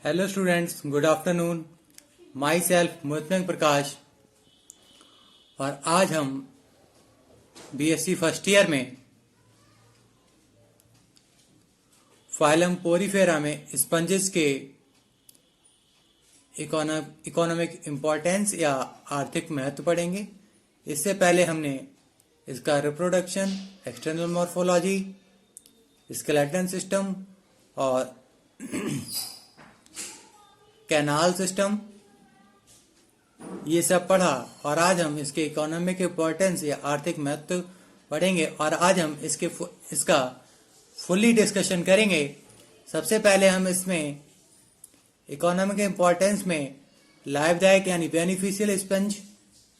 Hello students, good afternoon. Myself Mohit Prakash, और आज हम बीएससी फर्स्ट ईयर में फाइलम पोरीफेरा में स्पंजेस के इकोनॉमिक इम्पोर्टेंस या आर्थिक महत्व पढ़ेंगे। इससे पहले हमने इसका reproduction, external morphology, skeleton system और कैनाल सिस्टम ये सब पढ़ा, और आज हम इसके इकोनॉमिक इम्पोर्टेंस या आर्थिक महत्व पढ़ेंगे और आज हम इसका फुल्ली डिस्कशन करेंगे। सबसे पहले हम इसमें इकोनॉमिक इम्पोर्टेंस में लाभदायक यानी बेनिफिशियल स्पंज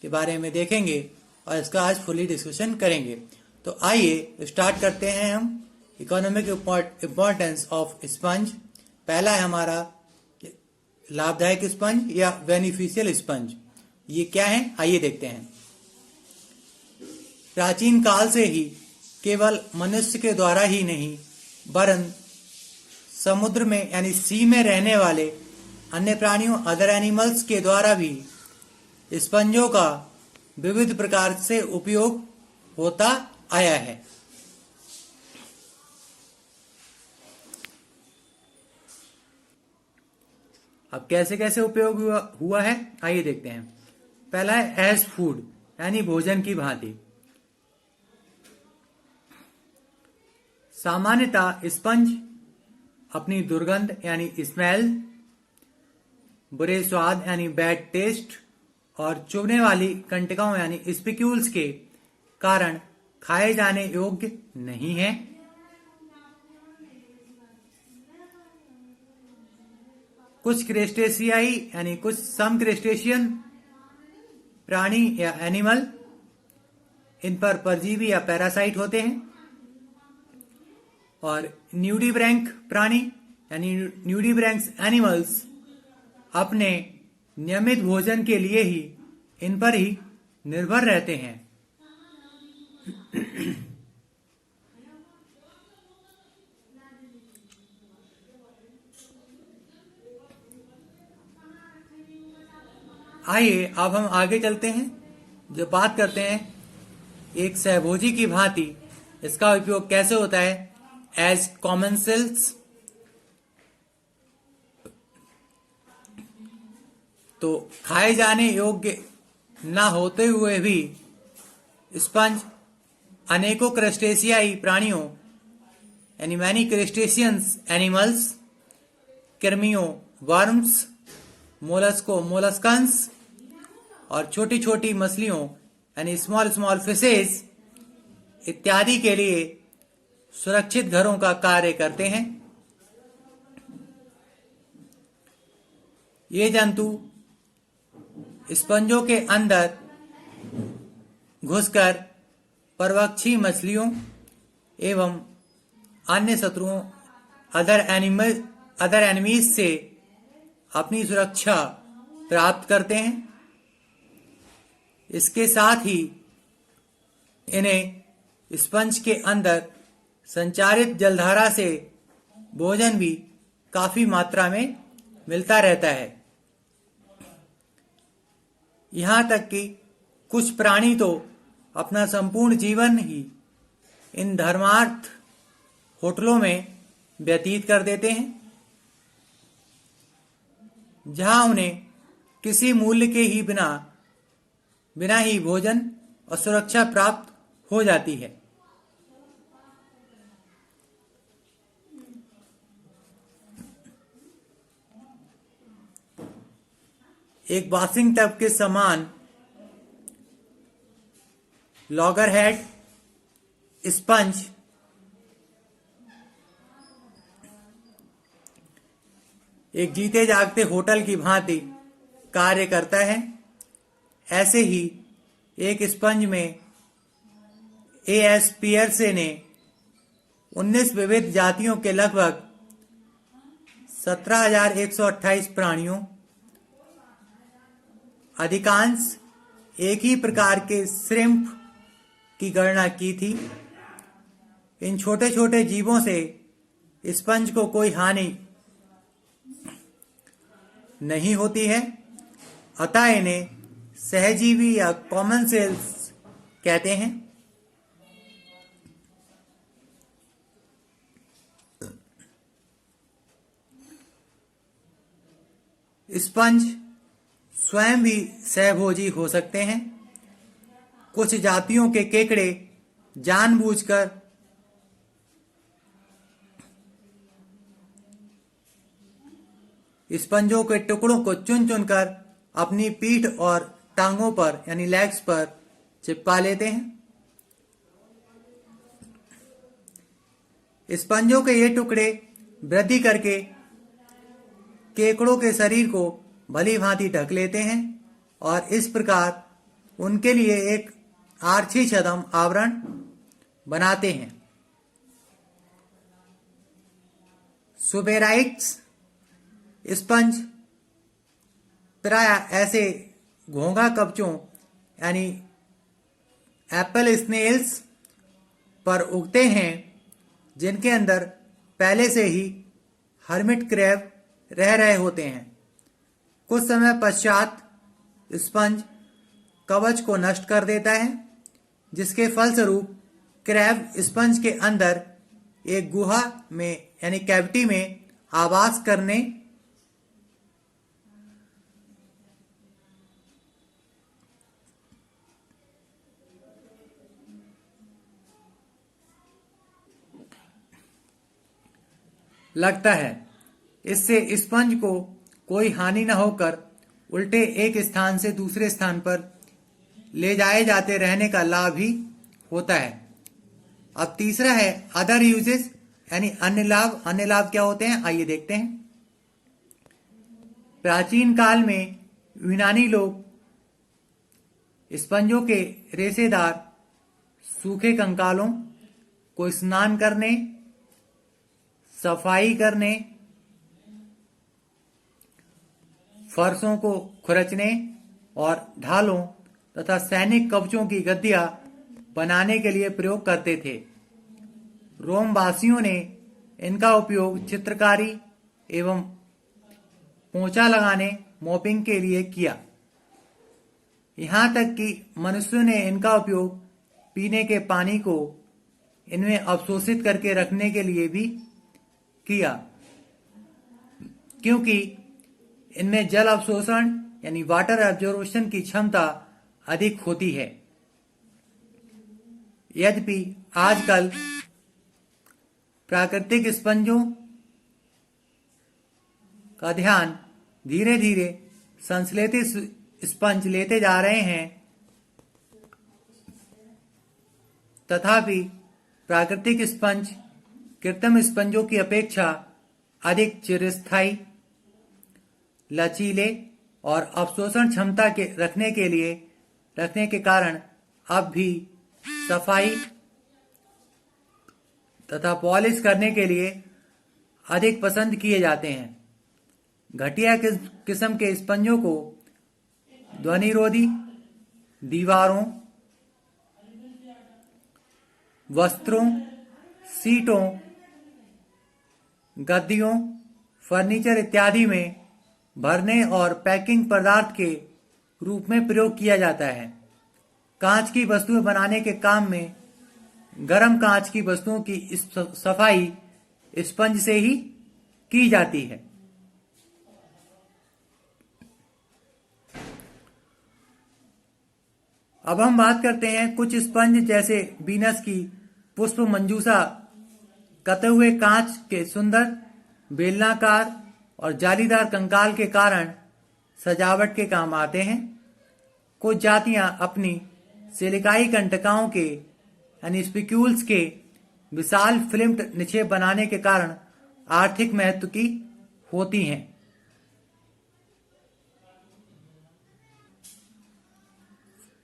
के बारे में देखेंगे और इसका आज फुल्ली डिस्कशन करेंगे। तो आइए स्टार्ट करते हैं हम इकोनॉमिक इम्पोर्टेंस ऑफ स्पंज। पहला है हमारा लाभदायक स्पंज या बेनिफिशियल स्पंज। ये क्या है, आइए देखते हैं। प्राचीन काल से ही केवल मनुष्य के द्वारा ही नहीं वरन समुद्र में यानी सी में रहने वाले अन्य प्राणियों अदर एनिमल्स के द्वारा भी स्पंजों का विविध प्रकार से उपयोग होता आया है। अब कैसे कैसे उपयोग हुआ है, आइए देखते हैं। पहला है एज फूड यानी भोजन की भांति। सामान्यतः स्पंज अपनी दुर्गंध यानी स्मेल, बुरे स्वाद यानी बैड टेस्ट और चुभने वाली कंटकाओं यानी स्पिक्यूल्स के कारण खाए जाने योग्य नहीं है। कुछ क्रेस्टेशियाई यानी कुछ सम क्रेस्टेशियन प्राणी या एनिमल, इन पर परजीवी या पैरासाइट होते हैं। और न्यूडीब्रैंक प्राणी यानी न्यूडीब्रैंक्स एनिमल्स अपने नियमित भोजन के लिए ही इन पर ही निर्भर रहते हैं। आइए अब हम आगे चलते हैं, जो बात करते हैं एक सहभोजी की भांति इसका उपयोग कैसे होता है एज कॉमन सेल्स। तो खाए जाने योग्य न होते हुए भी स्पंज अनेकों क्रस्टेशियाई प्राणियों यानी मैनी क्रेस्टेशियंस एनिमल्स, कृमियों, वर्म्स, मोलस्कन्स और छोटी छोटी मछलियों यानी स्मॉल फिशेस इत्यादि के लिए सुरक्षित घरों का कार्य करते हैं। ये जंतु स्पंजों के अंदर घुसकर परभक्षी मछलियों एवं अन्य शत्रुओं अदर एनिमीज से अपनी सुरक्षा प्राप्त करते हैं। इसके साथ ही इन्हें स्पंज के अंदर संचारित जलधारा से भोजन भी काफी मात्रा में मिलता रहता है। यहां तक कि कुछ प्राणी तो अपना संपूर्ण जीवन ही इन धर्मार्थ होटलों में व्यतीत कर देते हैं, जहां उन्हें किसी मूल्य के ही बिना ही भोजन और सुरक्षा प्राप्त हो जाती है। एक बासिंग टब के समान लॉगरहेड स्पंज एक जीते जागते होटल की भांति कार्य करता है। ऐसे ही एक स्पंज में A.S. पियर्से ने 19 विविध जातियों के लगभग 17,128 प्राणियों, अधिकांश एक ही प्रकार के श्रिम्प की गणना की थी। इन छोटे छोटे जीवों से स्पंज को कोई हानि नहीं होती है, अतः इन्हें सहजीवी या कॉमन सेल्स कहते हैं। स्पंज स्वयं भी सहभोजी हो सकते हैं। कुछ जातियों के केकड़े जानबूझकर स्पंजों के टुकड़ों को चुन चुनकर अपनी पीठ और टांगों पर यानी लेग्स पर चिपका लेते हैं। स्पंजों के ये टुकड़े वृद्धि करके केकड़ों के शरीर को भली भांति ढक लेते हैं और इस प्रकार उनके लिए एक आरक्षी छद्म आवरण बनाते हैं। सुबेराइट्स स्पंज प्राय ऐसे घोंघा कवचों यानी एप्पल स्नेल्स पर उगते हैं जिनके अंदर पहले से ही हर्मिट क्रैब रह रहे होते हैं। कुछ समय पश्चात स्पंज कवच को नष्ट कर देता है, जिसके फलस्वरूप क्रैब स्पंज के अंदर एक गुहा में यानी कैविटी में आवास करने लगता है। इससे स्पंज को कोई हानि न होकर उल्टे एक स्थान से दूसरे स्थान पर ले जाए जाते रहने का लाभ ही होता है। अब तीसरा है अदर यूजेस यानी अन्य लाभ। अन्य लाभ क्या होते हैं, आइए देखते हैं। प्राचीन काल में यूनानी लोग स्पंजों के रेशेदार सूखे कंकालों को स्नान करने, सफाई करने, फर्शों को खुरचने और ढालों तथा सैनिक कवचों की गद्दियां बनाने के लिए प्रयोग करते थे। रोम वासियों ने इनका उपयोग चित्रकारी एवं पोंछा लगाने, मॉपिंग के लिए किया। यहाँ तक कि मनुष्यों ने इनका उपयोग पीने के पानी को इनमें अवशोषित करके रखने के लिए भी किया, क्योंकि इनमें जल अवशोषण यानी वाटर एब्जॉर्प्शन की क्षमता अधिक होती है। यद्यपि आजकल प्राकृतिक स्पंजों का ध्यान धीरे धीरे संश्लेषित स्पंज लेते जा रहे हैं, तथापि प्राकृतिक स्पंज कृत्रिम स्पंजों की अपेक्षा अधिक चिरस्थायी, लचीले और अवशोषण क्षमता के रखने के कारण अब भी सफाई तथा पॉलिश करने के लिए अधिक पसंद किए जाते हैं। घटिया किस्म के स्पंजों को ध्वनिरोधी, दीवारों, वस्त्रों, सीटों, गद्दियों, फर्नीचर इत्यादि में भरने और पैकिंग पदार्थ के रूप में प्रयोग किया जाता है। कांच की वस्तुएं बनाने के काम में गर्म कांच की वस्तुओं की सफाई स्पंज से ही की जाती है। अब हम बात करते हैं कुछ स्पंज जैसे वीनस की पुष्प मंजूषा कते हुए कांच के सुंदर बेलनाकार और जालीदार कंकाल के कारण सजावट के काम आते हैं। कुछ जातियां अपनी सिलिकाई कंटकाओं के यानी स्पिक्यूल्स के विशाल फिल्म निक्षेप बनाने के कारण आर्थिक महत्व की होती हैं।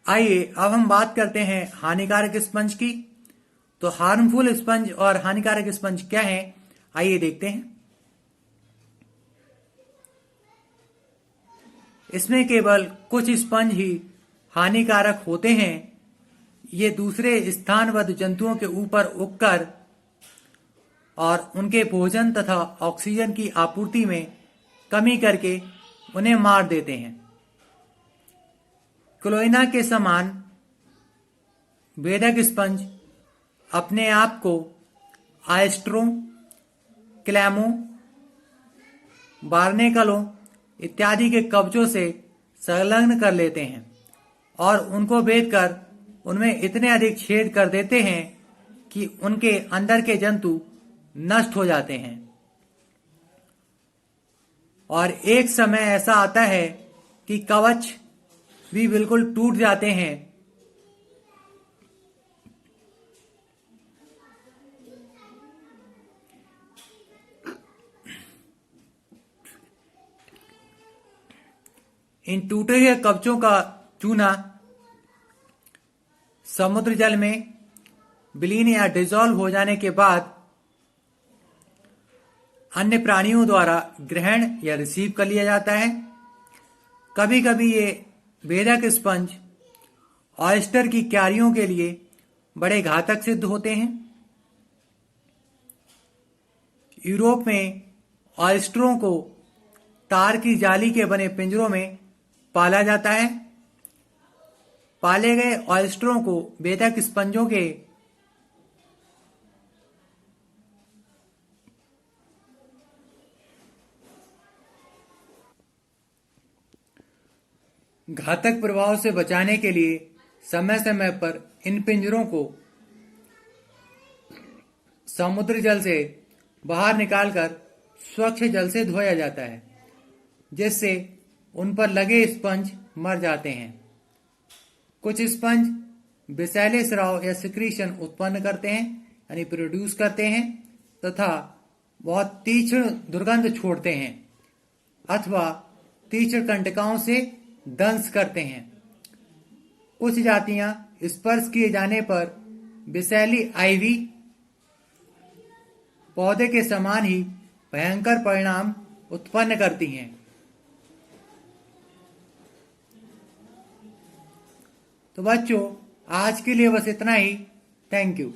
आइए अब हम बात करते हैं हानिकारक स्पंज की। तो हार्मफुल स्पंज और हानिकारक स्पंज क्या है, आइए देखते हैं। इसमें केवल कुछ स्पंज ही हानिकारक होते हैं। ये दूसरे स्थानबद्ध जंतुओं के ऊपर उगकर और उनके भोजन तथा ऑक्सीजन की आपूर्ति में कमी करके उन्हें मार देते हैं। क्लोइना के समान भेदक स्पंज अपने आप को आएस्ट्रो, क्लैमो, बार्नेकलों इत्यादि के कवचों से संलग्न कर लेते हैं और उनको भेदकर उनमें इतने अधिक छेद कर देते हैं कि उनके अंदर के जंतु नष्ट हो जाते हैं। और एक समय ऐसा आता है कि कवच भी बिल्कुल टूट जाते हैं। इन टूटे हुए कवचों का चूना समुद्र जल में विलीन या डिसॉल्व हो जाने के बाद अन्य प्राणियों द्वारा ग्रहण या रिसीव कर लिया जाता है। कभी कभी ये भेदक स्पंज ऑयस्टर की क्यारियों के लिए बड़े घातक सिद्ध होते हैं। यूरोप में ऑयस्टरों को तार की जाली के बने पिंजरों में पाला जाता है। पाले गए ऑयस्टरों को भेदक स्पंजों के घातक प्रभाव से बचाने के लिए समय समय पर इन पिंजरों को समुद्र जल से बाहर निकालकर स्वच्छ जल से धोया जाता है, जिससे उन पर लगे स्पंज मर जाते हैं। कुछ स्पंज विषैले स्राव या सिक्रीशन उत्पन्न करते हैं, यानी प्रोड्यूस करते हैं, तथा बहुत तीक्ष्ण दुर्गंध छोड़ते हैं अथवा तीक्ष्ण कंटकाओं से दंश करते हैं। कुछ जातियां स्पर्श किए जाने पर विषैली आइवी पौधे के समान ही भयंकर परिणाम उत्पन्न करती हैं। तो बच्चों, आज के लिए बस इतना ही। Thank you.